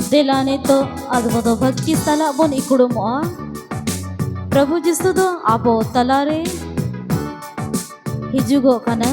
Dela nito adbodo bhakti sala bon ikudumo Prabhu Jisu do abo talare hijugo kana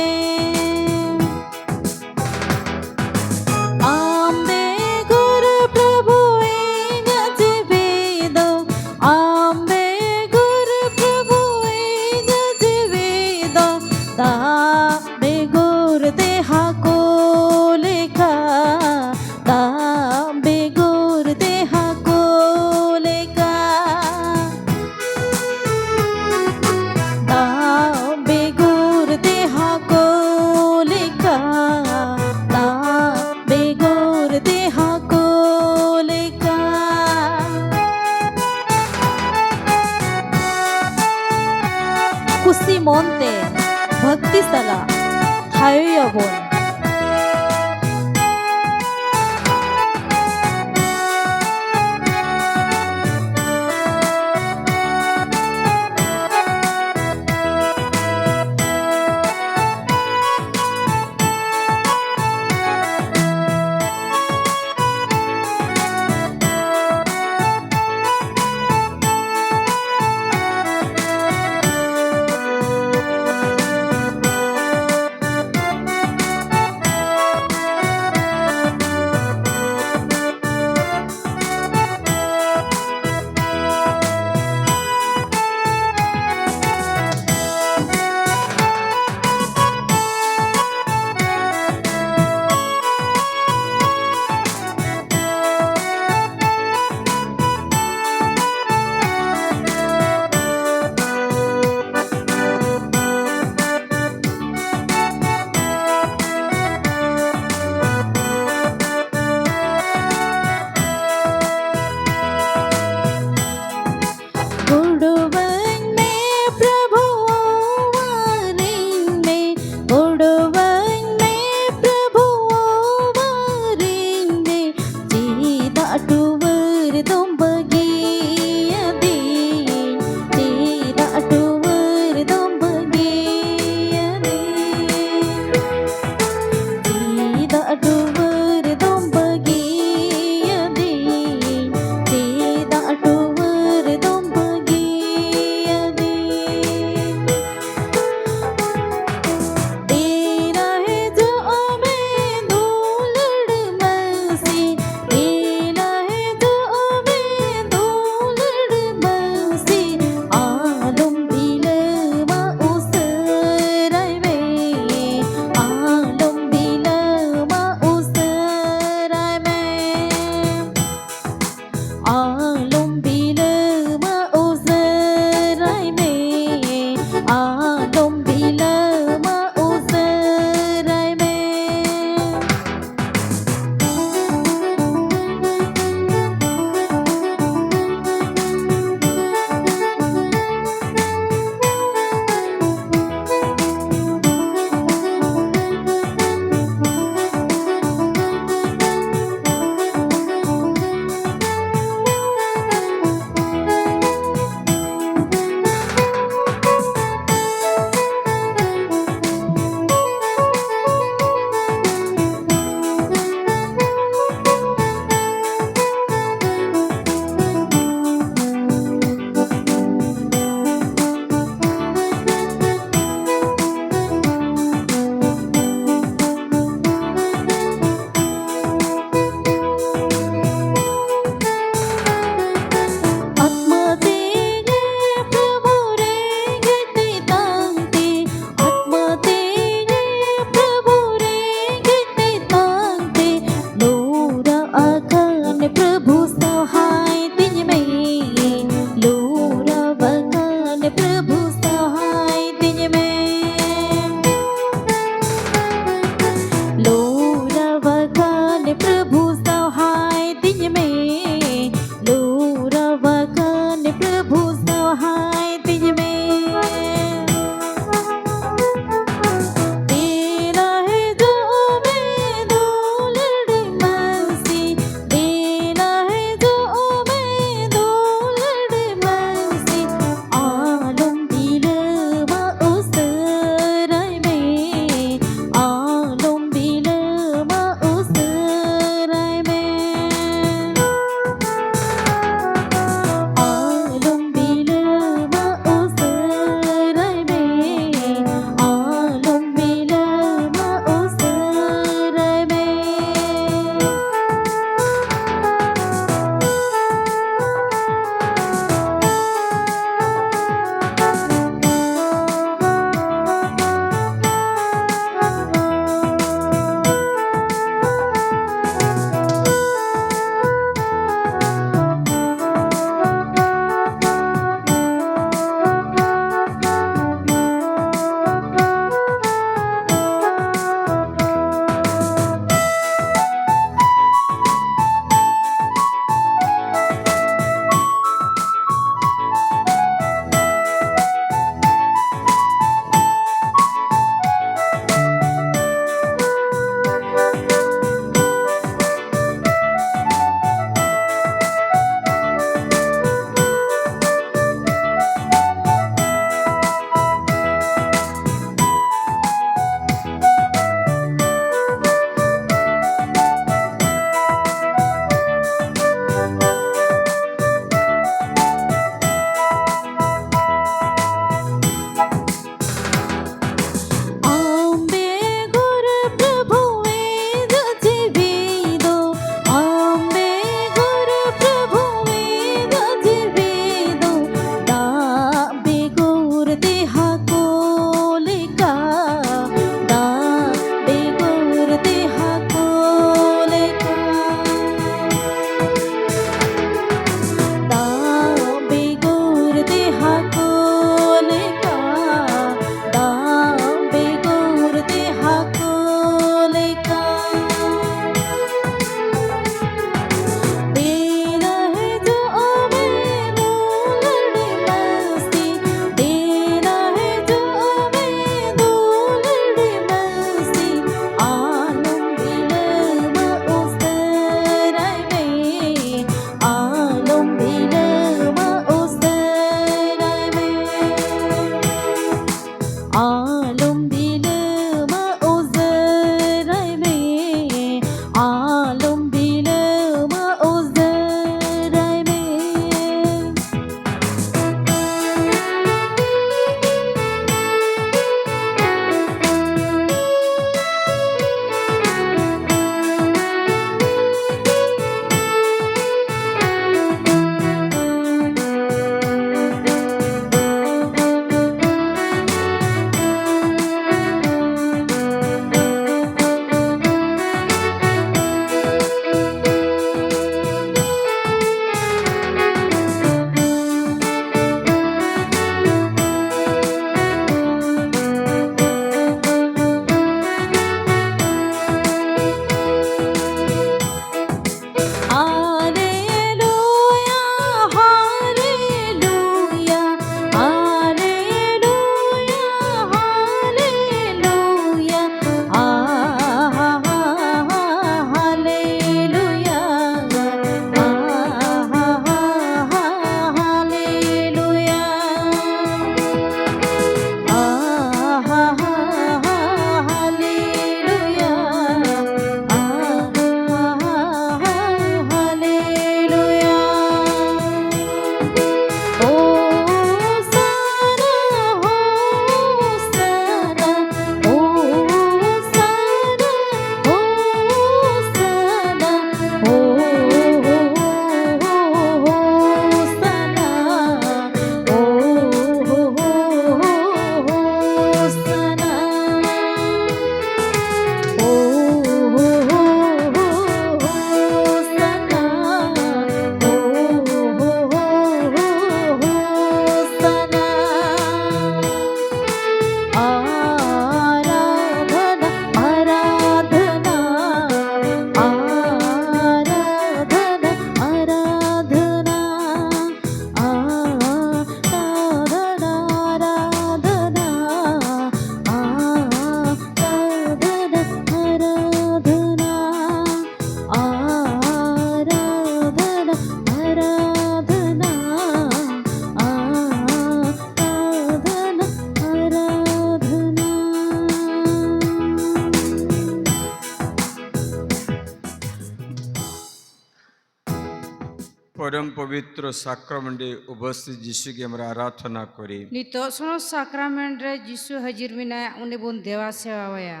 পরম পবিত্র সাক্রামেন্টে উপস্থিত যিশুকে আমরা আরাধনা করি। Nito sono sakrament re Jisu hajir mina uni bun dewa sewa waya.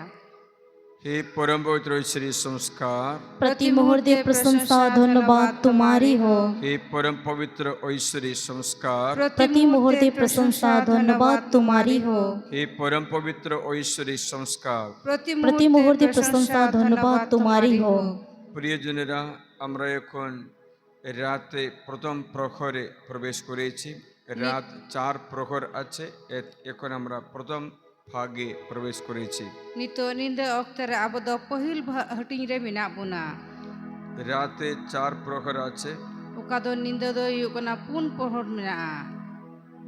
হে পরম পবিত্র ঈশ্বরী সংস্কার, प्रति मुहूर्ते प्रशंसा धन्यवाद तुम्हारी हो। হে পরম পবিত্র ঐশ্বরী সংস্কার, प्रति मुहूर्ते प्रशंसा धन्यवाद तुम्हारी हो। হে পরম পবিত্র ঐশ্বরী সংস্কার। प्रति मुहूर्ते प्रशंसा धन्यवाद तुम्हारी हो। প্রিয়জনেরা, আমরা এখন রাতে প্রথম প্রহরে প্রবেশ করেছি। রাত 4 প্রহর আছে, এখন আমরা প্রথম ভাগে প্রবেশ করেছি। Nito ninda oktare abo do pohil hating re mina buna. রাতে 4 প্রহর আছে। Ukado ninda do yukana pun pohor mina.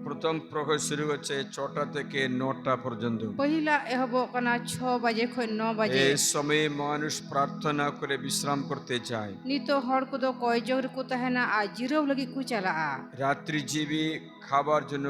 প্রথম প্রহর শুরু হচ্ছে 6টা থেকে 9টা পর্যন্ত। Pohila ehobo kana 6 baje khoi 9 baje. এই সময়ে মানুষ প্রার্থনা করে বিশ্রাম করতে যায়। Nito hor kudo koi jor ku tahena a jiro lagi ku chala a. রাত্রিজীবী খাবার জন্য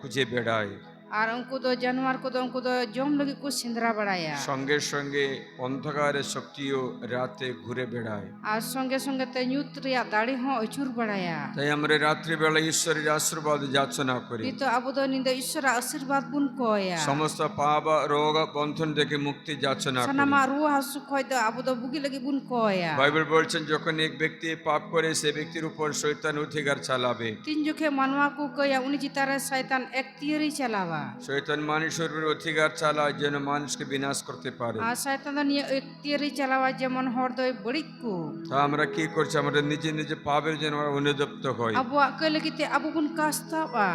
খুঁজে বেড়ায়। আর উনকু তো জানোয়ার কো উনকু তো জম লাগি কু সিন্দ্রা বাড়ায়া সঙ্গে সঙ্গে অন্ধকারের শক্তিও রাতে ঘুরে বেড়ায়। আর সঙ্গে সঙ্গে তে নিউত রিয়া দাড়ি হ অচুর বাড়ায়া। তাই আমরা রাত্রিবেলা ঈশ্বরের আশীর্বাদ যাচনা করি। নিতো আবু তো নিন্দা ঈশ্বর আশীর্বাদ বুন কয়া। সমস্ত পাপ রোগ বন্ধন থেকে মুক্তি যাচনা করি। সানামা রুহ হাসু কয় তো আবু তো বুগি লাগি বুন কয়া। বাইবেল বলছেন, যখন এক ব্যক্তি পাপ করে সে ব্যক্তির উপর শয়তান অধিকার চালাবে। তিন জোখে মানওয়া কু কয়া উনি জিতারে শয়তান এক তীরই চালাবা। শয়তান মানুষের উপর অধিকার চালায় যেন মানুষকে বিনাশ করতে পারে। আর শয়তান নিয়ে এক তীরই চালাবা যেমন হরদয় বড়িকু। তা আমরা কি করছি? আমরা নিজে নিজে পাপের জন্য অনুতপ্ত হই। আবু আকলে কিতে আবু বুন কাস্তাবা।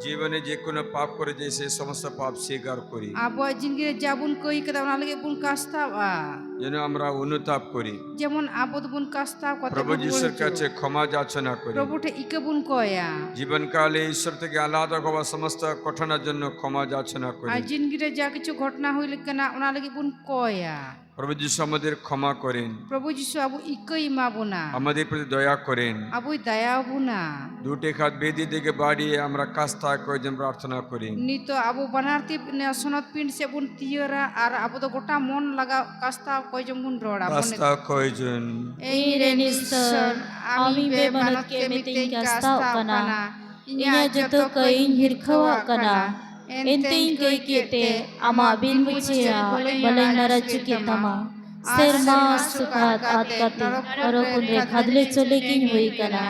জীবনে যে কোনো পাপ করে যে সেই সমস্ত পাপ স্বীকার করি। আবু জিনগি জাবুন কই কদা ওনা লাগে বুন কাস্তাবা। যেন আমরা অনুতাপ করি। যেমন আবদ বুন কাস্তাব কথা প্রভু যিশুর কাছে ক্ষমা যাচনা করি। প্রভুটে ইকে বুন কয়া। জীবনকালে ঈশ্বর থেকে আলাদা হওয়া সমস্ত ঘটনার জন্য ক্ষমা যাচনা করি। আর জিনগিরে যা কিছু ঘটনা হইলে কেনা ওনা লাগি বুন কয়া। প্রভু যিশু আমাদের ক্ষমা করেন। প্রভু যিশু আবু ইকে ইমাবুনা। আমাদের প্রতি দয়া করেন। আবু দয়া বুনা। দুটি হাত বেদি থেকে বাড়িয়ে আমরা কাস্তা কয়েকজন প্রার্থনা করি। নিত আবু বানারতি সনত পিন সে বুন তিয়রা আর আবু তো গোটা মন লাগা কাস্তা কয়জন বুন রড়া কাস্তা কয়েকজন। এই রে নিশ্চর আমি বেমানত ke miting kasta kana inya joto kain hirkhawa kana enting kay kite ama bin mucia balay narajki tama serma sukat atkate narokundre khadle chole kin hui kana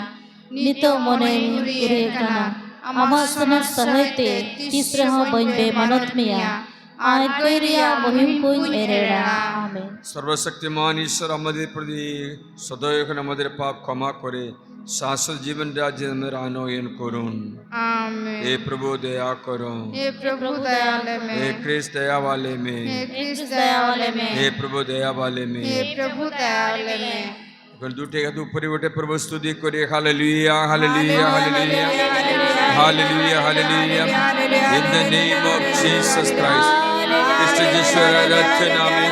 nito mone mure kana ama sanar sahayte tisraha bain bemanot miya আয় কইরিয়া মহিম কুই এরেড়া amen. সর্বশক্তিমান ঈশ্বর আমাদের প্রতি সদয় এখন আমাদের পাপ ক্ষমা করে শাশ্বত জীবন রাজ্যে আমরা আনয়ন করুন। आमीन। हे प्रभु दया करो। हे प्रभु दयाले में। हे ख्रिस्त दया वाले में। हे ख्रिस्त दया वाले में। हे प्रभु दया वाले में। हे प्रभु दयाले में। এখন দুটি হাত উপরে উঠে প্রভু স্তুতি করে hallelujah hallelujah hallelujah hallelujah hallelujah. In the name of Jesus Christ, খ্রিস্ট যিশুর আরাধ্য নামে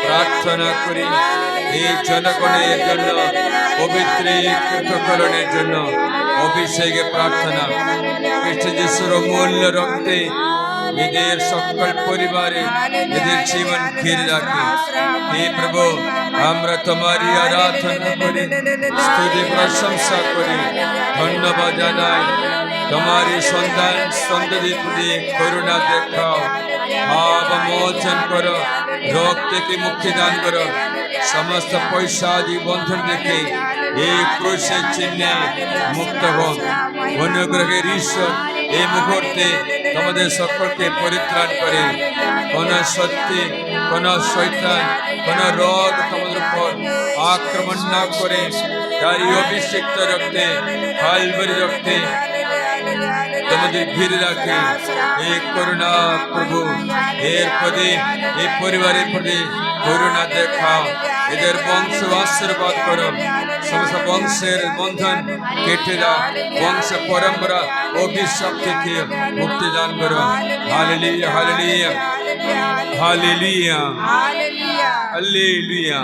প্রার্থনা করি। এই জনগণের জন্য পবিত্রীকরণের জন্য অভিষেকে প্রার্থনা। খ্রিস্ট যিশুর অমূল্য রক্তে এদের সকল পরিবারে এদের জীবন ঘিরে রাখে। হে প্রভু, আমরা তোমারই আরাধনা করি, স্তুতি প্রশংসা করি, ধন্যবাদ জানাই। তোমারই সন্তান সন্ততি প্রতি করুণা দেখাও, পাপ মোচন করো, রোগ থেকে মুক্তি দান করো। সমস্ত পৈশাচি বন্ধন থেকে এই ক্রুশের চিহ্নে মুক্ত হোক। অনুগ্রহের ঈশ্বর এই মুহূর্তে তোমাদের সকলকে পরিত্রাণ করে। কোন সত্যি, কোন শয়তান, কোন রোগ তোমাদের উপর আক্রমণ না করে তারই অভিষিক্ত রক্তে, কালভারি রক্তে তোমাদের ঘিরে রাখে। এই করুণা প্রভু এর প্রতি, এই পরিবারের প্রতি করুণা দেখাও। এদের বংশ আশীর্বাদ করো, সমস্ত বংশের বন্ধন কেটে দাও, বংশ পরম্পরা অভিশাপ থেকে মুক্তি দান করো। Hallelujah hallelujah hallelujah hallelujah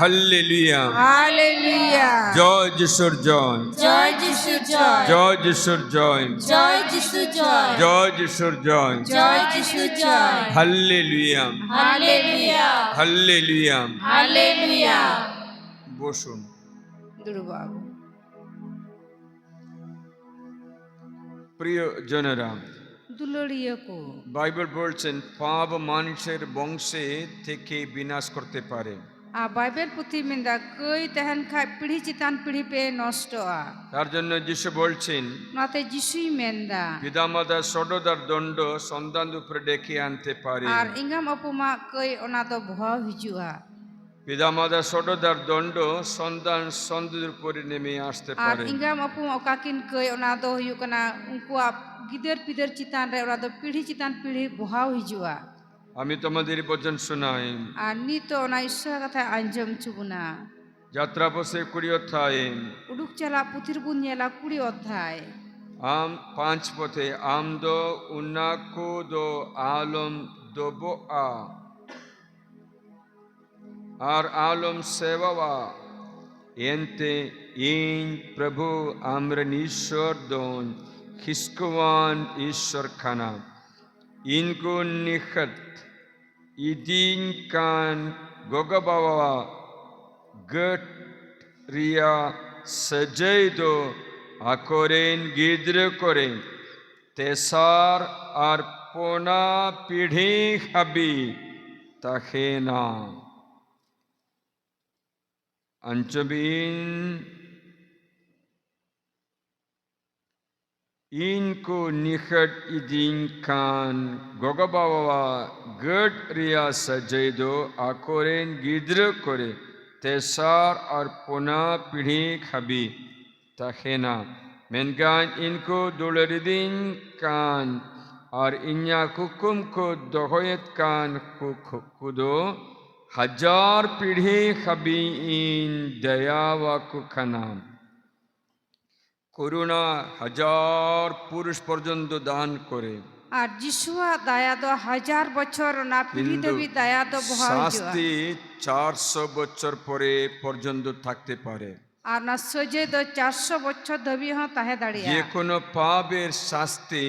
hallelujah hallelujah. জয় যিশুর জয়, জয় যিশু জয়, জয় যিশুর জয়, জয় যিশু জয়, জয় যিশুর জয়, জয় যিশু জয়। Hallelujah hallelujah hallelujah. হালেলুয়া। বসুন। দুর্বাবু প্রিয় জনেরা, দুলড়িয়ে কো বাইবেল বলছেন পাপ মানুষের বংশে থেকে বিনাশ করতে পারে। আর বাইবেল পুথি মেন্দা কই তেহেন খাই পিঢ়ি চিতান পিঢ়ি পে নষ্টয়া তার জন্য যিশু বলছেন নাতে যিশুই মেন্দা পিতামাতা সডদার দণ্ড সন্তান উপরে ডেকে আনতে পারে। আর ইঙ্গাম অপুমা কই ওনা দো ভয় হিজুয়া পিতামাতা সডদার দণ্ড সন্তানের উপরে নেমে আসতে আর পারে। ইঙ্গাম অপুমা অকাকিন কই ওনা দো হুয়ুগ কানা উনকুয়া গিদর পিদর চিতান রে ওনা দো পিঢ়ি চিতান পিঢ়ি বহাও হিজুয়া। আমি তোমাদের বচন শোনাই। আর নিত ওনা ঈশ্বর কথা আঞ্জম চুবুনা যাত্রা বসে 20 অধ্যায় উডুক চালা পুথির বুনিয়ালা 20 অধ্যায় আম 5 পথে আমদো উন্নাকু দো আলম দোবো আর আলম সেবাওয়া এনতে ইন প্রভু আমরন ঈশ্বর দোন খিস্কুয়ান ঈশ্বর খানা ইনকু নিখত ইদিন কান গোগবাওয়া গট রিয়া সজৈদো আকরেন গিদ্র করে তেসার আর পোনা পিঢ়ি হাবি তাকে না अंचबीन इनको निखट इदिन कान गोगबावा गट रिया सजैदो आकोरेन गिद्र करे तेसार और पुना पीढ़ी खबी तखेना मेनगान इनको दुलरिदिन कान और इन्या कुकुम को दोहोयत कान कुदो 1000 पीढ़ी खबी इन दयावा कुखना করুণা 1000 পুরুষ পর্যন্ত দান করে। আর যিশুয়া দায়া দো 1000 বছর না পিঢ়ি দেবী দায়া দো বহাও হিজুয়া শাস্তি 400 বছর পরে পর্যন্ত থাকতে পারে। আর না সজে দো 400 বছর ধবি হ তাহে দাঁড়িয়া যে কোনো পাপের শাস্তি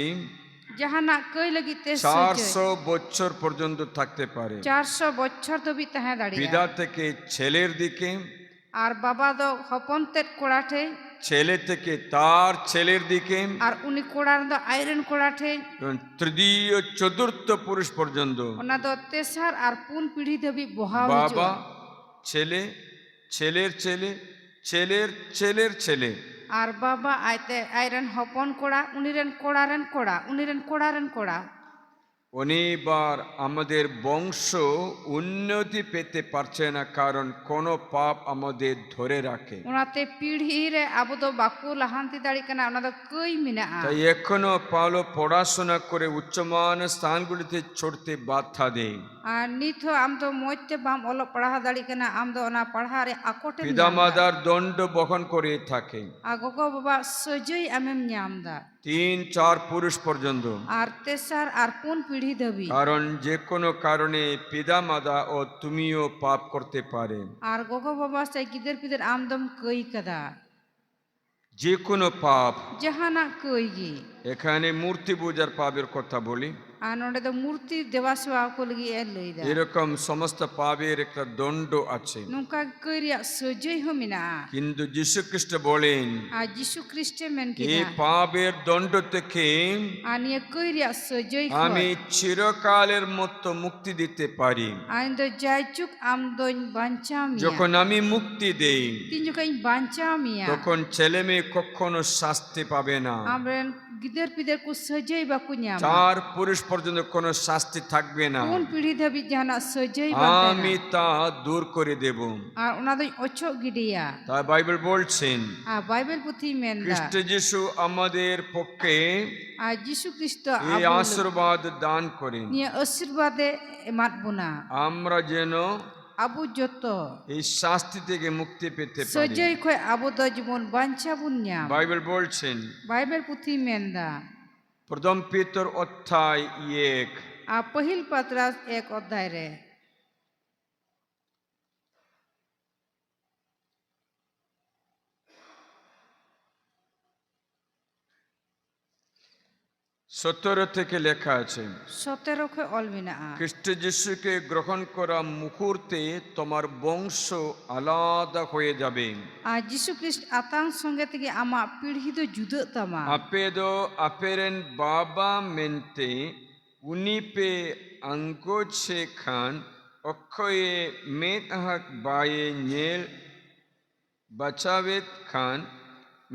জাহানা কই লাগিতে 400 বছর পর্যন্ত থাকতে পারে। 400 বছর ধবি তাহে দাঁড়িয়া পিতা থেকে ছেলের দিকে আর বাবা দো হপন্তের কোড়াঠে ছেলে থেকে তার ছেলের দিকে আর উনি কোড়ার দো আইরন কোড়াঠে এবং তৃতীয় চতুর্থ পুরুষ পর্যন্ত ওনা দো তেসার আর পুন পিঢ়ি ধবি বহাও বাবা হিজুয়া ছেলে ছেলের ছেলে ছেলের ছেলের ছেলে আর বাবা আইতে আইরন হপন কোড়া উনিরেন কোড়ারেন কোড়া উনিরেন কোড়ারেন কোড়া অনেকবার আমাদের বংশ উন্নতি পেতে পারছে না, কারণ কোনো পাপ আমাদের ধরে রাখে। ওনাতে পিঢ়ি রে আবো দো বাকু লাহান্তি দাড়ি কানা ওনা দো কই মিনা তাই এখনো পালো পড়াশোনা করে উচ্চমান স্থানগুলিতে চড়তে বাধা দেয়। আর নিথ আম তো মইতে বাম অল পড়া দাড়ি কানা আম দো ওনা পড়ারে আকোটে পিতামাতার দণ্ড বহন করে থাকে। আর গগো বাবা সজই আমেম ᱧামদা 3-4 পুরুষ পর্যন্ত। আর তেসার আর পুন পিঢ়ি ধবি কারণ যে কোনো কারণে পিতামাতা ও তুমিও পাপ করতে পারে। আর গগো বাবা সে গিদের পিদের আমদম কই কদা যে কোনো পাপ। জাহানা কই গি এখানে মূর্তি পূজার পাপের কথা বলি। আর নোডে তো মূর্তি দেওয়া সেবা কো লাগি এ লইদা এরকম সমস্ত পাপের একটা দণ্ড আছে, নুকা কইরিয়া সজই হমিনা কিন্তু যীশু খ্রিস্ট বলেন আর যিশু খ্রিস্টে মেন এই কিনা পাপের দণ্ড থেকে আনিয়ে কইরিয়া সজই আমি চিরকালের মতো মুক্তি দিতে পারি। আইন দো যাইচুক আম দইন বাঞ্চামি যখন আমি মুক্তি দেই তিন জুকাই বাঞ্চামিয়া তখন ছেলে মেয়ে কখনো শাস্তি পাবে না। আমরেন গিদের পিদের কু সজই বা কুনিয়া 4 পুরুষ পর্যন্ত কোনো শাস্তি থাকবে না। কোন পিঢ়ি ধবি জানা সজই বা আমি তা দূর করে দেব। আর ওনা দই অচো গিডিয়া তাই বাইবেল বলছেন আর বাইবেল পুথি মেনদা খ্রিস্ট যিশু আমাদের পক্ষে আর যিশু খ্রিস্ট এই আশীর্বাদ দান করেন, নিয়ে আশীর্বাদে মাতবুনা আমরা যেন আবু যত এই শাস্তি থেকে মুক্তি পেতে পারি। সজই কই আবু দ জীবন বাঞ্চাবুন্যা বাইবেল বলছেন বাইবেল পুথি মেনদা প্রথম পেতর অধ্যায় 1 আর पहिल पत्रास 1 অধ্যায় রে 17 থেকে লেখা আছে 17 kho ol mena'a. খ্রিস্ট যিশুকে গ্রহণ করা মুহূর্তে তোমার বংশ আলাদা হয়ে যাবে Ar Jisu Christ atang songe tege ama pirhi do juda tama. Ape do aperen baba mente unipe anggoche khan okhoye methak baye nyel bachavet khan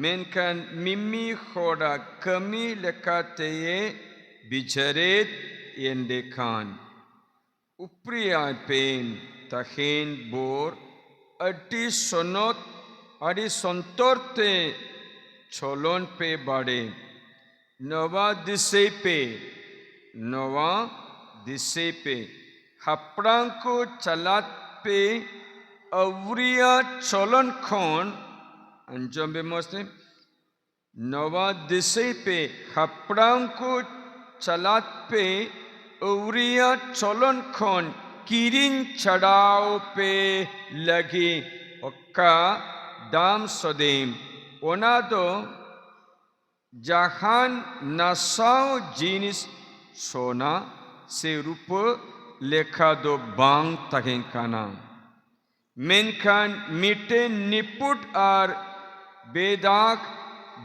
menkan mimi khoda kami lekateye bicharet yende khan upriya pen tahen bor ati sonot ari sontorte cholon pe bade nova dise pe hapran ko chalat pe avriya cholon khon anjombe mosne nova dise pe hapran ko chalat pe avriya cholon khon kirin chadao pe lagi okka dam sodem onado jahan nasao jinis sona se rupa lekha do bang taken kana menkan miten niput ar bedak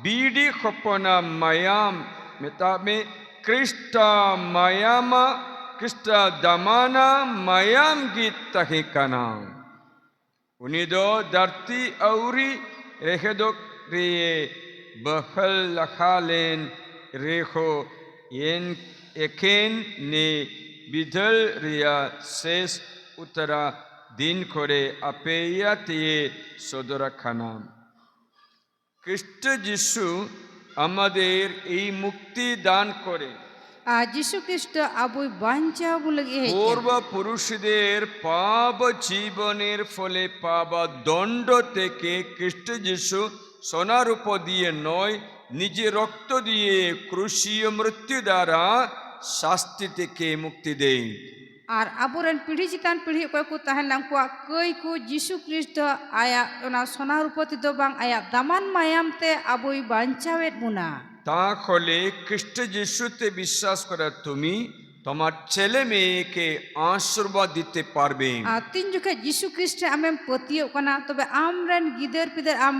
bidi khopona mayam metame krista mayama krista damana mayam git taken kana unido darti auri rehedok re bahal lakhalen reho yen eken ne bidal ria ses utara din kore apeyate sodora khana খ্রিস্ট যিশু আমাদের এই মুক্তি দান করে Ar Jisu Christ abui bancha bulagi he. পূর্ব পুরুষদের পাপ জীবনের ফলে পাবা দণ্ড থেকে খ্রিস্ট যিশু সোনারূপ দিয়ে নয় নিজে রক্ত দিয়ে ক্রুশীয় মৃত্যু দ্বারা শাস্তি থেকে মুক্তি দেয় Ar aburen pidhi chitan pidhi ko ku tahan lang kwa koi ku Jisu Christ aya ona sona rupoti do bang aya daman mayam te abui banchawet muna. তাহলে খ্রিস্ট যিশুতে বিশ্বাস করা তুমি তোমার ছেলে মেয়েকে আশীর্বাদ দিতে পারবে Tin jukha Jisu Christ amem patio kana tobe amren gider pider am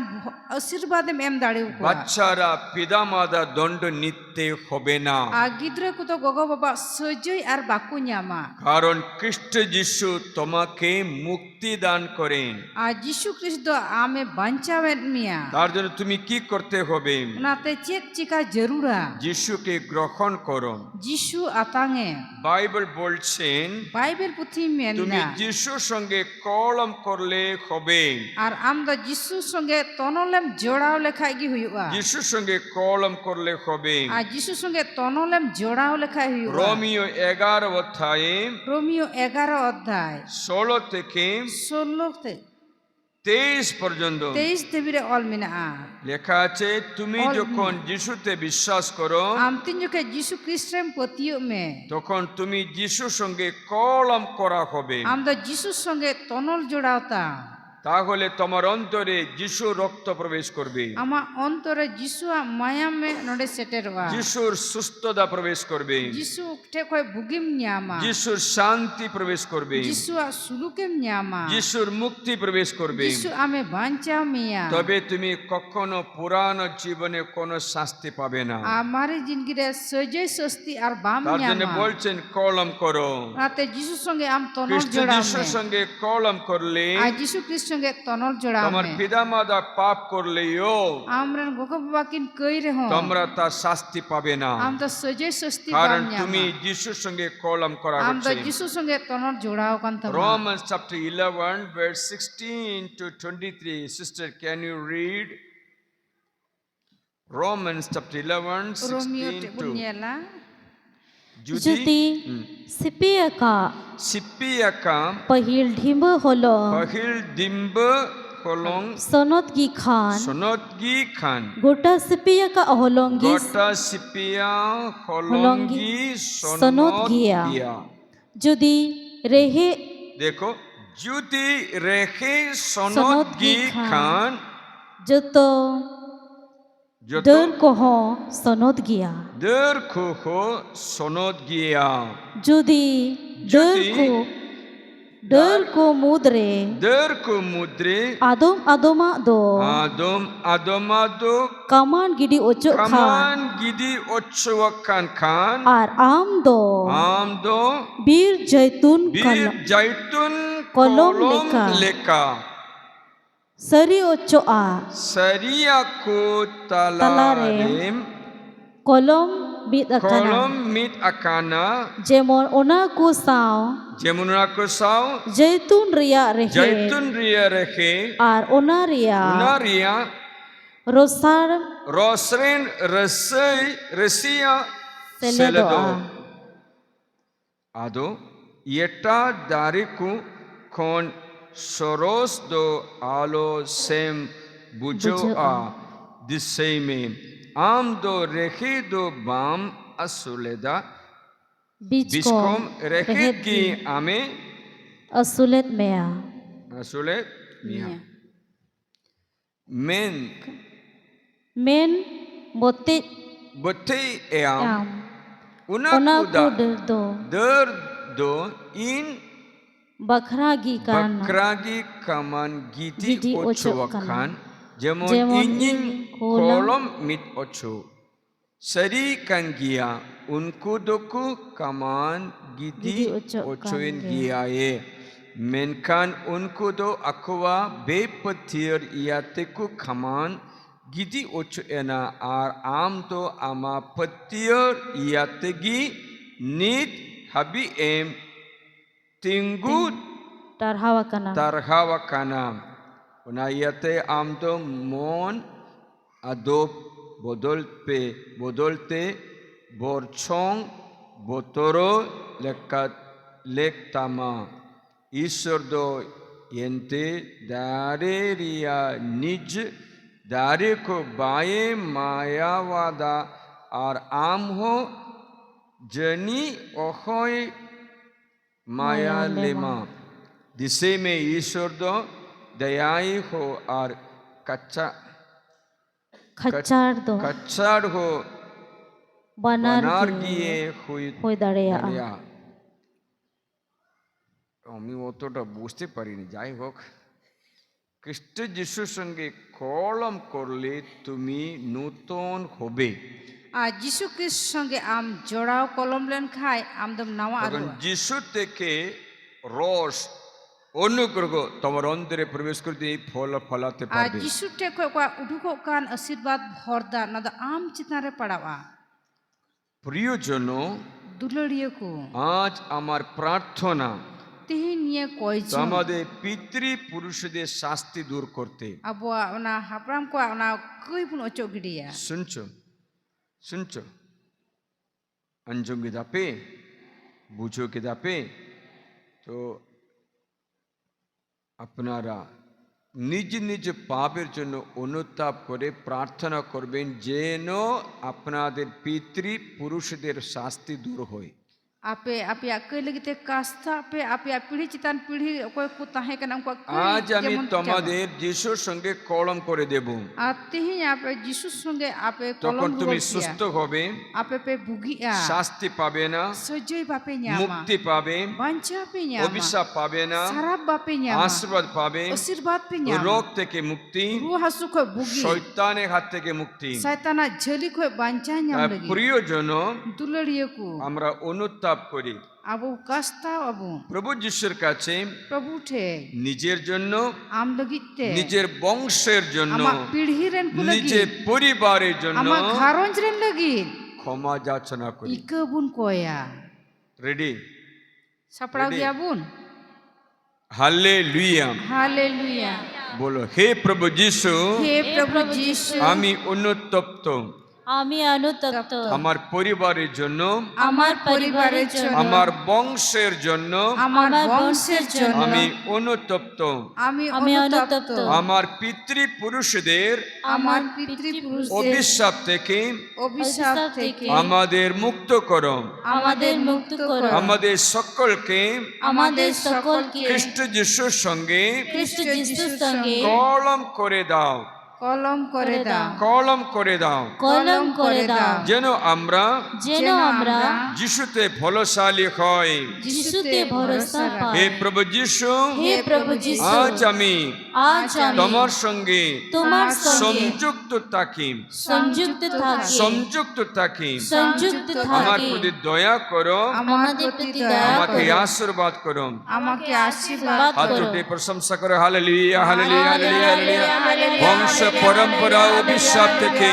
ashirwad em dareu kwa. বাচ্চারা পিতামাতা দণ্ড নিতে হবে না Gidre ku to gogo baba sojoi ar baku nyama. কারণ খ্রিস্ট যিশু তোমাকে মুক্তি দান করেন Jisu Christ do ame banchawet mia. তার জন্য তুমি কি করতে হবে Nate chet chika jarura. যিশুকে গ্রহণ করো Jisu atange. বাইবেল বলছেন Bible puthi তুমি menna. যিশুর সঙ্গে কলম করলে হবে Ar amda Jisu songe tonolem jorao lekhai gi huyuga. যিশুর সঙ্গে কলম করলে হবে Jisu songe tonolem jorao lekhai huyuga. Romeo 11 অধ্যায়ে Romeo 11 অধ্যায় 16 থেকে 16 তে 23 পর্যন্ত 23 tebire ol mena'a. লেখা আছে তুমি All যখন যিশুতে বিশ্বাস করো Am tin jukha Jisu Christem patio me. তখন তুমি যিশুর সঙ্গে কলম করা হবে Amda Jisu songe tonol jorao ta. তাহলে তোমার অন্তরে যিশুর রক্ত প্রবেশ করবে Ama ontore Jisu a mayame node seterwa. যিশুর সুস্থতা প্রবেশ করবে Jisu te koi bugim nyama. যিশুর শান্তি প্রবেশ করবে Jisu a sulukem nyama. যিশুর মুক্তি প্রবেশ করবে Jisu ame bancha mia. তবে তুমি কখনো পুরানো জীবনে কোনো শাস্তি পাবে না Amare jingire sojoi sosti ar bam তার জন্য nyama. বলছেন কলম করো Rate Jisu songe am tonol Christ jorao যিশুর me. সঙ্গে কলম করলে Ar Jisu Christ songe tonol jorao তোমার me. পিতামাতা পাপ করলেও Amran gogo babakin koi reho. তোমরা তার শাস্তি পাবে না Am da sojoi sosti কারণ bam তুমি nyama. যিশুর সঙ্গে কলম করা Am da হচ্ছে Jisu songe tonol jorao kan tama. Romans chapter 11 verse 16 to 23 sister can you read Romans chapter 11 Romeo 16 te to bunyela. যদি সিপিয়াকা Sipiaka पहिल ढिंब হলো Pahil Dimb Holong সনত গি খান Sonotgi Khan গোটা সিপিয়াকা অহলঙ্গি Gota Sipia Holongi Sonot Sonot Gia. Gia যদি রেহে देखो Juti Rehe Sonot Sonotgi Gi Khan যত Joto দর কহ সনত গিয়া দৈর্ঘ্য সনদ গিয়া যদি দৈর্ঘ্য মুদ্রে দৈর্ঘ্য মুদ্রে adom do আদমাদো kaman gidi ocok khan কামান গিদি অচ্ছওয়াকান খান ar amdo আমদো bir jaitun বীর জাইতুন কলম কলম লেখা। লেখা sari ocok a সারিয়াকু তালারেম kolom bit akana কলম meet আকানা jemon ona ku saw যেমন রাকসাও jaitun ria rehe জাইতুন রিয়া রেখে ar ona ria উনারিয়া rosar রসরেন রসই রসিয়া seledo সেলেদো a আদো ইয়েটা দারিকু কোন সরস দো আলো সেম বুঝো আ দিসেমে আম দো রেখে দো বাম আসুলেদা bijkom বিস্কম রেখে কি আমে asulet mea আসলে মিয়া মেন men botit বতে এয়াম am উনা ona কুদা ku do દર દો ઇન bakragi kana বক্রাগি কামান গিতি গিতি ওছো ওছো খান যেমন যেমন ইঞ্জিন কোলম কলম মিট ওছো সরি কাঙ্গিয়া উনকু দোকু কামান গিতি গিতি ওছো ওছোইন কাঙ্গে। গিয়ায়ে মেনখান উনকু দো আকওয়া বেপথির ইয়াতেকু খামান গিতি ওছো এনা আর আম তো আমা পথির ইয়াতেগি নিত হাবি M tinggu tarhawa kana tarhawa kanam unayate amdo mon adop bodolte borchong botoro lekat lektama ঈশ্বর do yente dareria nij dare ko baye mayawada ar am ho jani ohoy Maya lemma दिसे में ईश्वर दो दयाई हो और कच्चा khachar do कच्चाड़ हो banar बनार gi গিয়ে হুই hoy dareya দাঁড়িয়া। আমি অতটা বুঝতে পারিনি, যাই হোক খ্রিস্ট যিশুর সঙ্গে কলম করলে তুমি নূতন হবে। আর যিশু খ্রিস্ট সঙ্গে আম জোড়াও কলম লেন খাই আমদম নাওয়া তখন আরো যিশু থেকে রস অনুগ্রহ তোমার অন্তরে প্রবেশ করতে ফল ফলাতে আর পারবে। যিশু টেক কয় উঠুকো কান আশীর্বাদ ভরদা না দা আম চিতারে পড়াওয়া প্রিয়জন, দুলড়িয়ে কো আজ আমার প্রার্থনা তেহিন নিয়ে কয় জন আমাদের পিতৃপুরুষদের শাস্তি দূর করতে। আবুয়া ওনা হাপরাম কো ওনা কই পুন অচো গিডিয়া শুনছো শুনছো अंजुम दापे बुझो के दापे तो আপনারা নিজ নিজ পাপের জন্য অনুতাপ করে প্রার্থনা করবেন যেন আপনাদের পিতৃপুরুষদের শাস্তি দূর হয়। আপে আপে কই লাগিতে কাস্তা আপে আপে পিড়ি চিতান পিড়ি কয় কো তাহে কানা কো আজ আমি তোমাদের যিশুর সঙ্গে কলম করে দেব। আর তেহিন আপে যিশুর সঙ্গে আপে তখন কলম তুমি তুমি সুস্থ হবে, আপে পে বুগিয়া শাস্তি পাবে না, সজই বাপে নিয়ামা মুক্তি পাবে, বাঞ্চা পে নিয়ামা অভিশাপ পাবে না, সারাপ বাপে নিয়ামা আশীর্বাদ পাবে, আশীর্বাদ পে নিয়ামা রোগ থেকে মুক্তি, রু হাসু কয় বুগি শয়তানের হাত থেকে মুক্তি। শয়তানা ঝলি কয় বাঞ্চা নিয়াম লাগি প্রিয়জন, দুলড়িয়ে কো আমরা অনুতাপ করি আবু কাস্তা আবু প্রভু যিশুর কাছে প্রভু ঠে নিজের জন্য, আম লাগিতে নিজের বংশের জন্য, আমা পিড়ি রেন কো লাগি নিজের পরিবারের জন্য আমা ঘারঞ্জ রেন লাগি ক্ষমা যাচনা করি। ইকে বুন কয়া রেডি? সাপড়াও Ready? গিয়া বুন হালেলুয়া হালেলুয়া বলো, হে প্রভু যিশু, হে প্রভু যিশু আমি অনুতপ্ত আমি অনুতপ্ত আমার পরিবারের জন্য, আমার পরিবারের জন্য আমার বংশের জন্য আমার বংশের জন্য আমি অনুতপ্ত। আমি আমি অনুতপ্ত অনুতপ্ত। আমার পিতৃপুরুষদের আমার পিতৃপুরুষদের অভিশাপ থেকে অভিশাপ থেকে আমাদের মুক্ত করো। আমাদের মুক্ত করো আমাদের সকলকে আমাদের সকলকে খ্রিস্ট যিশুর সঙ্গে খ্রিস্ট যিশুর সঙ্গে কলম করে দাও। কলম করে দাও কলম করে দাও কলম করে দাও যেন আমরা যেন আমরা যিশুতে ফলশালী হই। যিশুতে ভরসা হে পাই। প্রভু যিশু, হে প্রভু যিশু, আজ আমি আজ আমি তোমার সঙ্গে তোমার সঙ্গে সংযুক্ত থাকি, সংযুক্ত থাকি, সংযুক্ত থাকি। সংযুক্ত আমার থাকি। প্রতি দয়া করো, আমাদের প্রতি দয়া আমাকে করো, আশীর্বাদ করো। আমাকে আশীর্বাদ আশীর্বাদ হাত করো। উঠে প্রশংসা করো। Hallelujah, hallelujah, hallelujah, hallelujah. Hallelujah, বংশ পরম্পরা অভিশাপ থেকে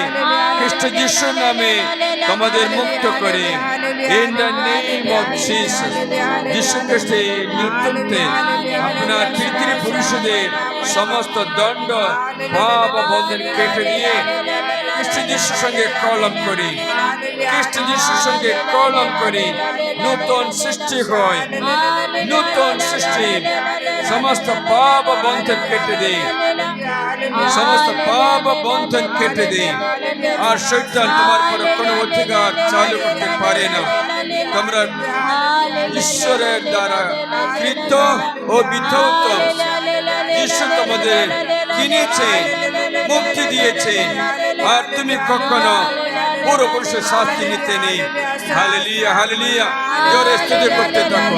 খ্রিস্ট যিশুর নামে তোমাদের মুক্ত করে। In the name of Jesus, যিশু খ্রিস্টের নেতৃত্বে আপনার পিতৃপুরুষদের সমস্ত দণ্ড পাপ ও বন্ধন কেটে দিয়ে খ্রিস্ট যিশুর সঙ্গে কলম করি, খ্রিস্ট যিশুর সঙ্গে কলম করি। নূতন সৃষ্টি হয়, নূতন সৃষ্টি। সমস্ত পাপ ও বন্ধন কেটে দিই, সমস্ত পাপ ও বন্ধন কেটে দিই। আর শয়তান তোমার উপর কোনো অধিকার চালু করতে পারে না। তোমরা ঈশ্বরের দ্বারা কৃত ও বিধৌত। ঈশ্বর তোমাদের কিনেছে, মুক্তি দিয়েছে, আর তুমি কখনো পুরোপুরুষের শাস্তি নিতে নেই। Hallelujah, hallelujah. জোরে স্তুতি করতে থাকো।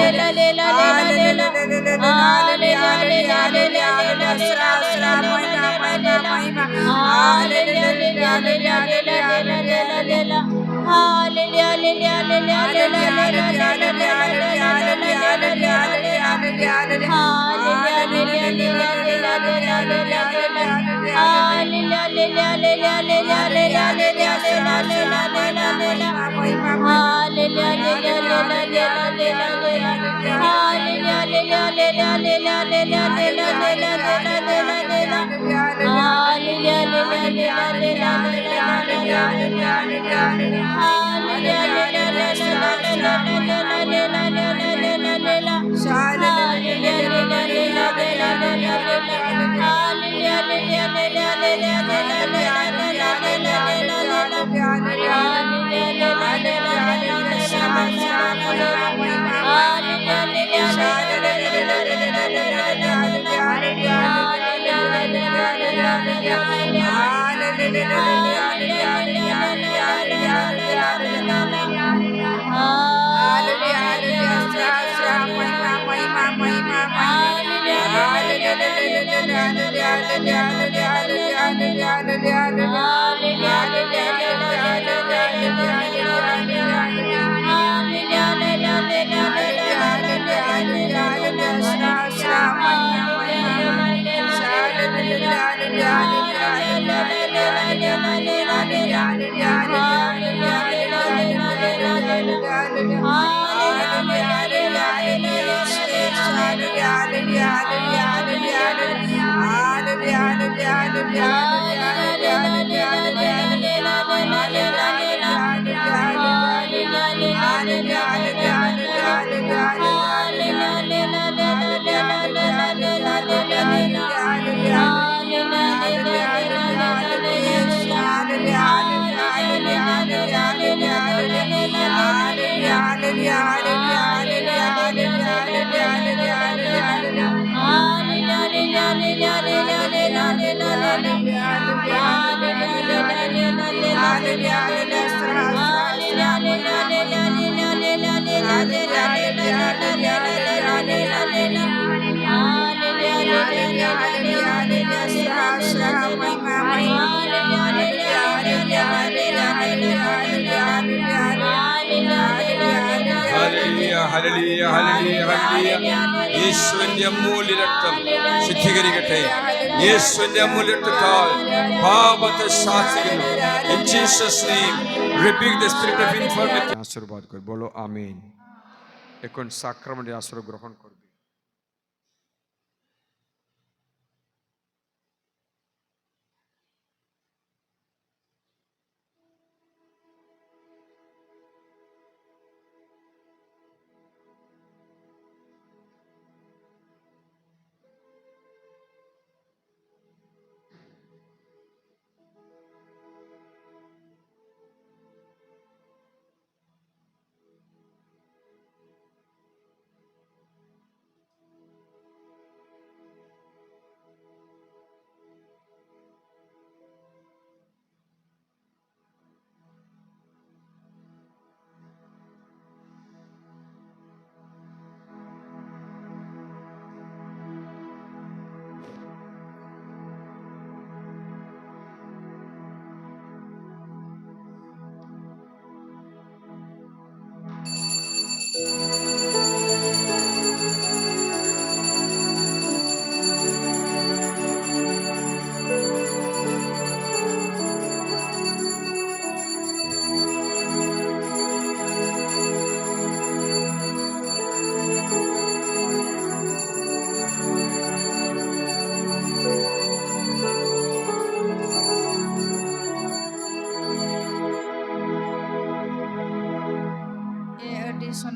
Hallelujah, hallelujah, hallelujah, hallelujah. യേശുവിന്റെ അമൂല്യ രക്തം ശുദ്ധീകരിക്കട്ടെ. യേശുവിന്റെ അമൂല്യ രക്തത്താൽ പാപത്തെ ശാസിക്കുന്നു. In Jesus name, rebuke the spirit of infirmity. আশীর্বাদ কর, বলো আমিন। এখন সাক্রামেন্টের আশীর্বাদ গ্রহণ করবে।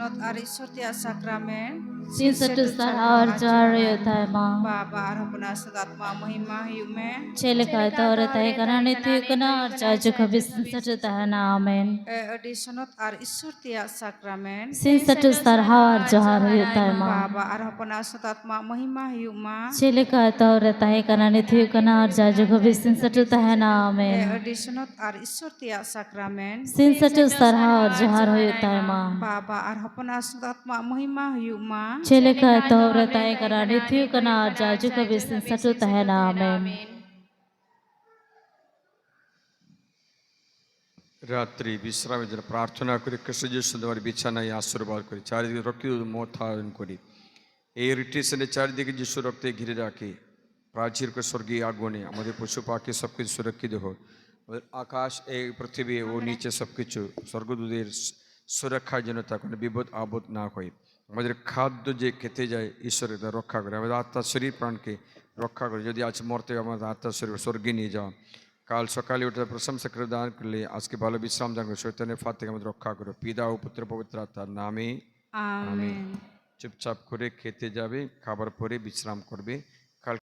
Sunod ari Sortia Sakramen Sin satu sarhar jari utai ma. Bapa Arhapana Sadatma Mahima Yume Celika itu orang tahu karena itu kena arca juga sin satu tahan amen. Adi Sunod ari Sortia Sakramen Sin satu sarhar jari utai ma. Bapa Arhapana Sadatma Mahima Yuma Celika itu orang tahu karena itu kena arca juga sin satu tahan amen. Adi Sunod ari Sortia Sakramen Sin satu sarhar jari utai ma. Bapa Arhapana Sadatma Mahima Yuma Celika itu orang tahu karena itu kena arca juga sin satu tahan amen. রাত্রি বিশ্রামের জন্য প্রার্থনা করি কৃষ্ণ যিশু তোমার বিছানায় আশীর্বাদ করি চারিদিকে রক্ষিত মোথায়ন করি এই রিট্রিশনের চারিদিকে যিশু রক্তে ঘিরে রাখি প্রাচীর করে স্বর্গীয় আগুনে আমাদের পশু পাখি সব কিছু সুরক্ষিত হোক আমাদের আকাশ এই পৃথিবী ও নিচে সব কিছু স্বর্গদূতের সুরক্ষার জন্য তা কোনো বিপদ আপদ না হয় আমাদের খাদ্য যে খেতে যায় ঈশ্বরের তা রক্ষা করে আমাদের আত্মার শরীর প্রাণকে রক্ষা করে যদি আজ মরতে আমাদের আত্মার শরীর স্বর্গে নিয়ে যাওয়া কাল সকালে উঠে প্রশংসা করে দান করলে আজকে ভালো বিশ্রাম দান করে শৈতানের ফাঁদ থেকে আমাদের রক্ষা করো পিতা ও পুত্র পবিত্র আত্মার নামে Amen. চুপচাপ করে খেতে যাবে খাবার পরে বিশ্রাম করবে